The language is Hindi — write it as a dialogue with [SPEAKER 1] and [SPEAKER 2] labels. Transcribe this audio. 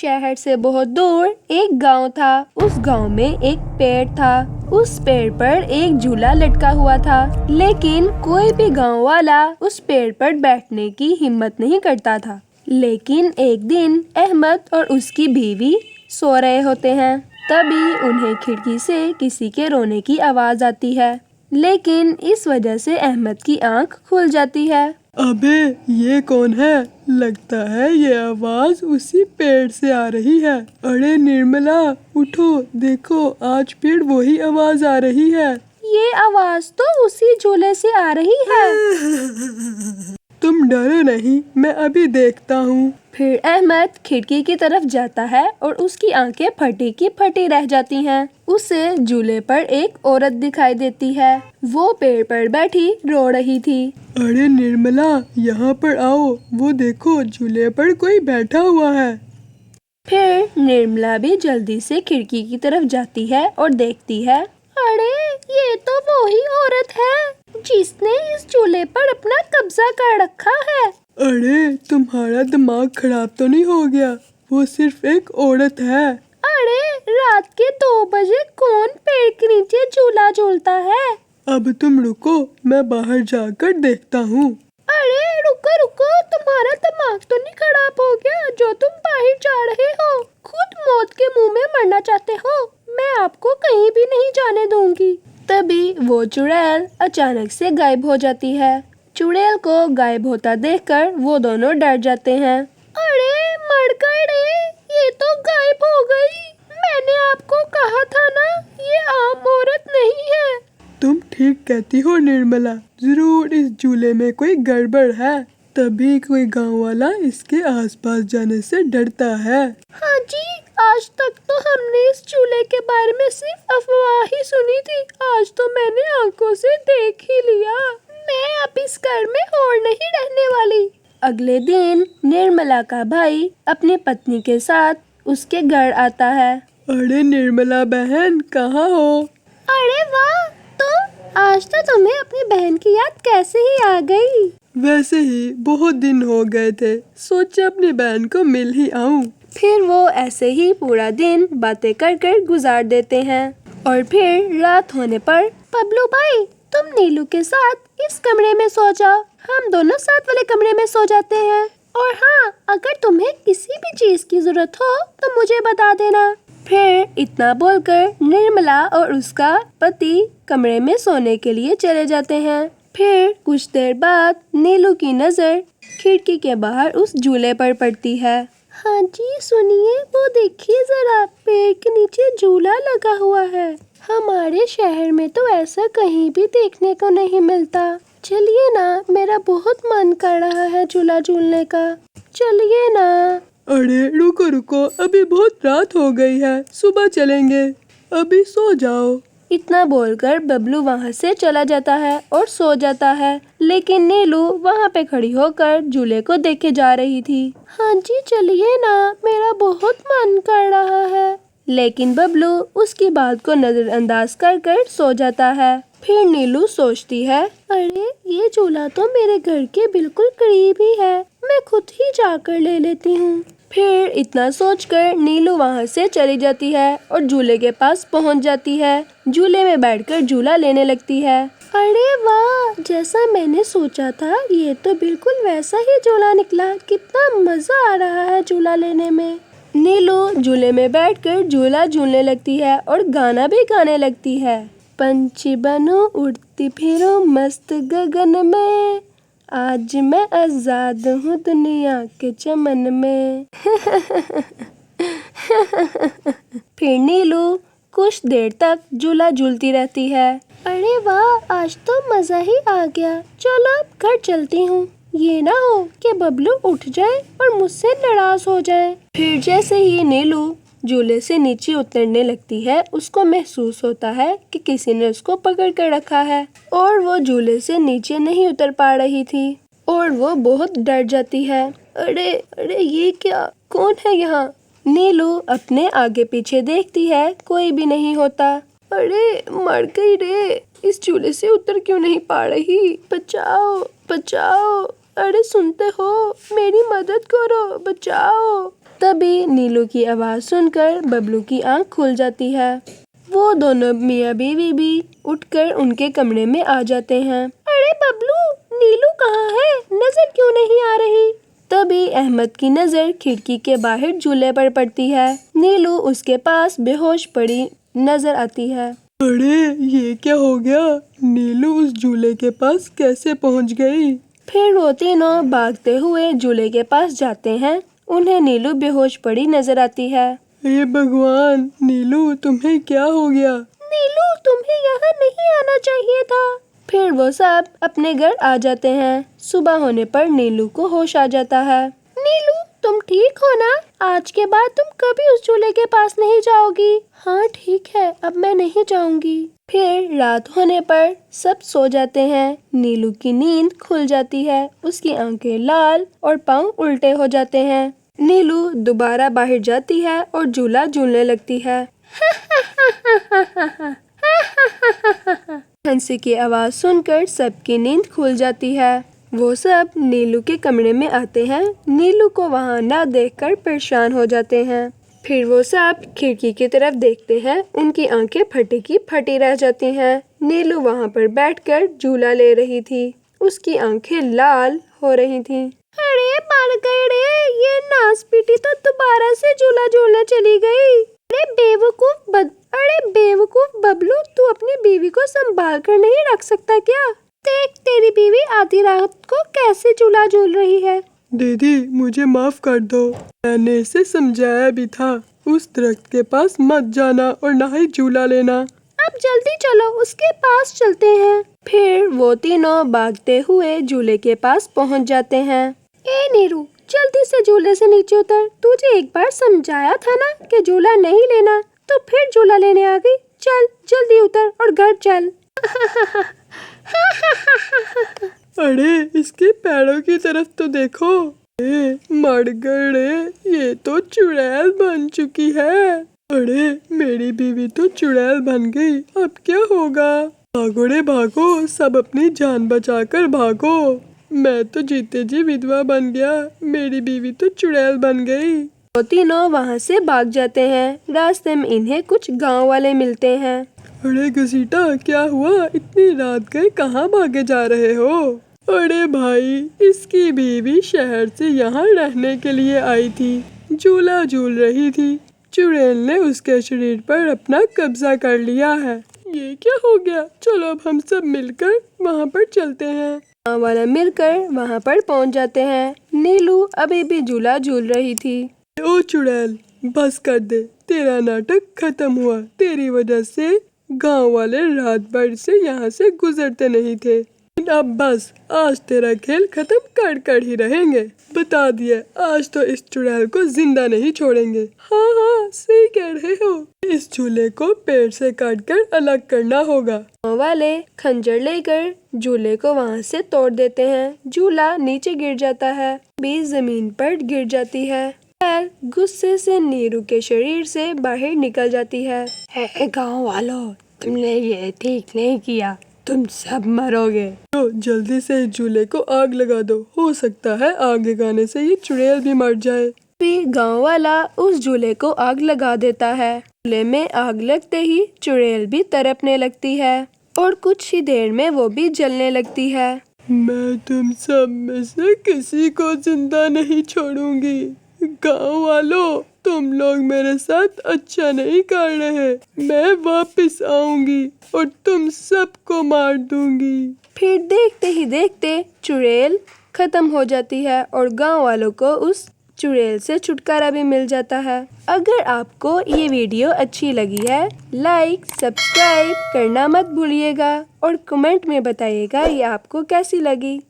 [SPEAKER 1] शहर से बहुत दूर एक गांव था। उस गांव में एक पेड़ था। उस पेड़ पर एक झूला लटका हुआ था, लेकिन कोई भी गांव वाला उस पेड़ पर बैठने की हिम्मत नहीं करता था। लेकिन एक दिन अहमद और उसकी बीवी सो रहे होते हैं। तभी उन्हें खिड़की से किसी के रोने की आवाज आती है, लेकिन इस वजह से अहमद की आंख खुल जाती है।
[SPEAKER 2] अबे ये कौन है? लगता है ये आवाज उसी पेड़ से आ रही है। अरे निर्मला, उठो, देखो आज फिर वही आवाज आ रही है।
[SPEAKER 1] ये आवाज तो उसी झूले से आ रही है।
[SPEAKER 2] तुम डरो नहीं, मैं अभी देखता हूँ।
[SPEAKER 1] फिर अहमद खिड़की की तरफ जाता है और उसकी आंखें फटी की फटी रह जाती हैं। उसे झूले पर एक औरत दिखाई देती है। वो पेड़ पर बैठी रो रही थी।
[SPEAKER 2] अरे निर्मला, यहाँ पर आओ, वो देखो झूले पर कोई बैठा हुआ है।
[SPEAKER 1] फिर निर्मला भी जल्दी से खिड़की की तरफ जाती है और देखती है। अरे ये तो वही औरत है जिसने इस झूले पर अपना कब्जा कर रखा है।
[SPEAKER 2] अरे तुम्हारा दिमाग खराब तो नहीं हो गया? वो सिर्फ एक औरत है।
[SPEAKER 1] अरे रात के 2 बजे कौन पेड़ के नीचे झूला झूलता है?
[SPEAKER 2] अब तुम रुको, मैं बाहर जाकर देखता हूँ।
[SPEAKER 1] अरे रुको रुको, तुम्हारा दिमाग तो नहीं खराब हो गया जो तुम बाहर जा रहे हो? खुद मौत के मुंह में मरना चाहते हो? मैं आपको कहीं भी नहीं जाने दूंगी। तभी वो चुड़ैल अचानक से गायब हो जाती है। चुड़ैल को गायब होता देखकर वो दोनों डर जाते हैं। अरे मर गए रे, ये तो गायब हो गई। मैंने आपको कहा था ना, ये आम औरत नहीं है।
[SPEAKER 2] तुम ठीक कहती हो निर्मला, जरूर इस झूले में कोई गड़बड़ है, तभी कोई गांव वाला इसके आसपास जाने से डरता है।
[SPEAKER 1] हाँ जी, आज तक तो हमने इस झूले के बारे में सिर्फ अफवाह ही सुनी थी। आज तो मैंने आंखों से देख ही लिया। मैं अब इस घर में और नहीं रहने वाली। अगले दिन निर्मला का भाई अपनी पत्नी के साथ उसके घर आता है।
[SPEAKER 2] अरे निर्मला बहन, कहाँ हो?
[SPEAKER 1] अरे वाह, तुम आज तो तुम्हें अपनी बहन की याद कैसे ही आ गई?
[SPEAKER 2] वैसे ही बहुत दिन हो गए थे, सोचा अपनी बहन को मिल ही आऊं।
[SPEAKER 1] फिर वो ऐसे ही पूरा दिन बातें कर कर गुजार देते हैं। और फिर रात होने पर, बबलू भाई तुम नीलू के साथ इस कमरे में सो जाओ, हम दोनों साथ वाले कमरे में सो जाते हैं। और हाँ, अगर तुम्हें किसी भी चीज की जरूरत हो तो मुझे बता देना। फिर इतना बोलकर निर्मला और उसका पति कमरे में सोने के लिए चले जाते हैं। फिर कुछ देर बाद नीलू की नजर खिड़की के बाहर उस झूले पर पड़ती है। हाँ जी सुनिए, वो देखिए जरा, पेड़ के नीचे झूला लगा हुआ है। हमारे शहर में तो ऐसा कहीं भी देखने को नहीं मिलता। चलिए ना, मेरा बहुत मन कर रहा है झूला झूलने का। चलिए ना।
[SPEAKER 2] अरे रुको रुको, अभी बहुत रात हो गई है, सुबह चलेंगे, अभी सो जाओ।
[SPEAKER 1] इतना बोलकर बबलू वहाँ से चला जाता है और सो जाता है। लेकिन नीलू वहाँ पे खड़ी होकर झूले को देखे जा रही थी। हाँ जी चलिए ना, मेरा बहुत मन कर रहा है। लेकिन बबलू उसकी बात को नजरअंदाज कर कर सो जाता है। फिर नीलू सोचती है, अरे ये झूला तो मेरे घर के बिल्कुल करीब ही है, मैं खुद ही जाकर ले लेती हूँ। फिर इतना सोचकर नीलू वहाँ से चली जाती है और झूले के पास पहुँच जाती है। झूले में बैठकर झूला लेने लगती है। अरे वाह, जैसा मैंने सोचा था ये तो बिल्कुल वैसा ही झूला निकला। कितना मजा आ रहा है झूला लेने में। नीलू झूले में बैठकर झूला झूलने लगती है और गाना भी गाने लगती है। पंछी बनो उड़ती फिरो मस्त गगन में, आज मैं आजाद हूँ दुनिया के चमन में। फिर नीलू कुछ देर तक झूला झूलती रहती है। अरे वाह, आज तो मजा ही आ गया। चलो अब घर चलती हूँ, ये ना हो कि बबलू उठ जाए और मुझसे नाराज हो जाए। फिर जैसे ही नीलू झूले से नीचे उतरने लगती है, उसको महसूस होता है कि किसी ने उसको पकड़ कर रखा है और वो झूले से नीचे नहीं उतर पा रही थी और वो बहुत डर जाती है। अरे अरे ये क्या, कौन है यहाँ? नीलू अपने आगे पीछे देखती है, कोई भी नहीं होता। अरे मर गई रे, इस झूले से उतर क्यों नहीं पा रही? बचाओ बचाओ, अरे सुनते हो, मेरी मदद करो, बचाओ। तभी नीलू की आवाज सुनकर बबलू की आंख खुल जाती है। वो दोनों मियाँ बीवी भी उठकर उनके कमरे में आ जाते हैं। अरे बबलू, नीलू कहाँ है? नजर क्यों नहीं आ रही? तभी अहमद की नजर खिड़की के बाहर झूले पर पड़ती है। नीलू उसके पास बेहोश पड़ी नजर आती है।
[SPEAKER 2] अरे ये क्या हो गया? नीलू उस झूले के पास कैसे पहुंच गई?
[SPEAKER 1] फिर वो तीनों भागते हुए झूले के पास जाते हैं। उन्हें नीलू बेहोश पड़ी नजर आती है।
[SPEAKER 2] हे भगवान, नीलू तुम्हें क्या हो गया?
[SPEAKER 1] नीलू, तुम्हें यहाँ नहीं आना चाहिए था। फिर वो सब अपने घर आ जाते हैं। सुबह होने पर नीलू को होश आ जाता है। नीलू, तुम ठीक हो ना? आज के बाद तुम कभी उस झूले के पास नहीं जाओगी। हाँ ठीक है, अब मैं नहीं जाऊंगी। फिर रात होने पर सब सो जाते हैं। नीलू की नींद खुल जाती है। उसकी आंखें लाल और पाँव उल्टे हो जाते हैं। नीलू दोबारा बाहर जाती है और झूला झूलने लगती है। हंसी की आवाज सुनकर सबकी नींद खुल जाती है। वो सब नीलू के कमरे में आते हैं। नीलू को वहाँ न देखकर परेशान हो जाते हैं। फिर वो सब खिड़की की तरफ देखते हैं। उनकी आंखें फटी की फटी रह जाती हैं। नीलू वहाँ पर बैठकर झूला ले रही थी। उसकी आंखें लाल हो रही थीं। अरे मर गई रे, ये नासपीटी तो दोबारा से झूला झूलने चली गई। अरे बेवकूफ बबलू, तू अपनी बीवी को संभाल कर नहीं रख सकता क्या? देख, तेरी बीवी आधी रात को कैसे झूला झूल रही है।
[SPEAKER 2] दीदी मुझे माफ कर दो, मैंने इसे समझाया भी था। उस दरख्त के पास मत जाना और ना ही झूला लेना।
[SPEAKER 1] अब जल्दी चलो, उसके पास चलते हैं। फिर वो तीनों भागते हुए झूले के पास पहुंच जाते हैं। ए नीरू, जल्दी से झूले से नीचे उतर। तुझे एक बार समझाया था ना कि झूला नहीं लेना, तो फिर झूला लेने आ गई। चल जल्दी उतर और घर चल।
[SPEAKER 2] अरे इसके पैरों की तरफ तो देखो। मरगड़े, ये तो चुड़ैल बन चुकी है। अरे मेरी बीवी तो चुड़ैल बन गई, अब क्या होगा? भागो रे भागो, सब अपनी जान बचाकर भागो। मैं तो जीते जी विधवा बन गया, मेरी बीवी तो चुड़ैल बन गई।
[SPEAKER 1] वो तीनों वहाँ से भाग जाते हैं। रास्ते में इन्हें कुछ गांव वाले मिलते हैं।
[SPEAKER 2] अरे घसीटा, क्या हुआ? इतनी रात गए कहाँ भागे जा रहे हो? अरे भाई, इसकी बीवी शहर से यहाँ रहने के लिए आई थी, झूला झूल रही थी। चुड़ैल ने उसके शरीर पर अपना कब्जा कर लिया है। ये क्या हो गया? चलो अब हम सब मिलकर वहाँ पर चलते हैं।
[SPEAKER 1] गाँव वाला मिलकर वहाँ पर पहुँच जाते हैं। नीलू अभी भी झूला झूल रही थी।
[SPEAKER 2] ओ चुड़ैल, बस कर दे, तेरा नाटक खत्म हुआ। तेरी वजह से गांव वाले रात भर से यहाँ से गुजरते नहीं थे। अब बस, आज तेरा खेल खत्म कर कर ही रहेंगे। बता दिया, आज तो इस चुड़ैल को जिंदा नहीं छोड़ेंगे। हाँ हाँ, सही कह रहे हो। इस झूले को पेड़ से काटकर अलग करना होगा।
[SPEAKER 1] गाँव वाले खंजर लेकर झूले को वहाँ से तोड़ देते हैं। झूला नीचे गिर जाता है, बीज जमीन पर गिर जाती है। गुस्से से नीरू के शरीर से बाहर निकल जाती है। गाँव वालों, तुमने ये ठीक नहीं किया, तुम सब मरोगे।
[SPEAKER 2] तो जल्दी से झूले को आग लगा दो, हो सकता है आग लगाने से ये चुड़ैल भी मर जाए।
[SPEAKER 1] फिर गाँव वाला उस झूले को आग लगा देता है। झूले में आग लगते ही चुड़ैल भी तड़पने लगती है और कुछ ही देर में वो भी जलने लगती है।
[SPEAKER 2] मैं तुम सब में से किसी को जिंदा नहीं छोड़ूंगी। गाँव वालों, तुम लोग मेरे साथ अच्छा नहीं कर रहे। मैं वापस आऊंगी और तुम सबको मार दूंगी।
[SPEAKER 1] फिर देखते ही देखते चुड़ैल खत्म हो जाती है और गांव वालों को उस चुड़ैल से छुटकारा भी मिल जाता है। अगर आपको ये वीडियो अच्छी लगी है, लाइक सब्सक्राइब करना मत भूलिएगा और कमेंट में बताइएगा ये आपको कैसी लगी।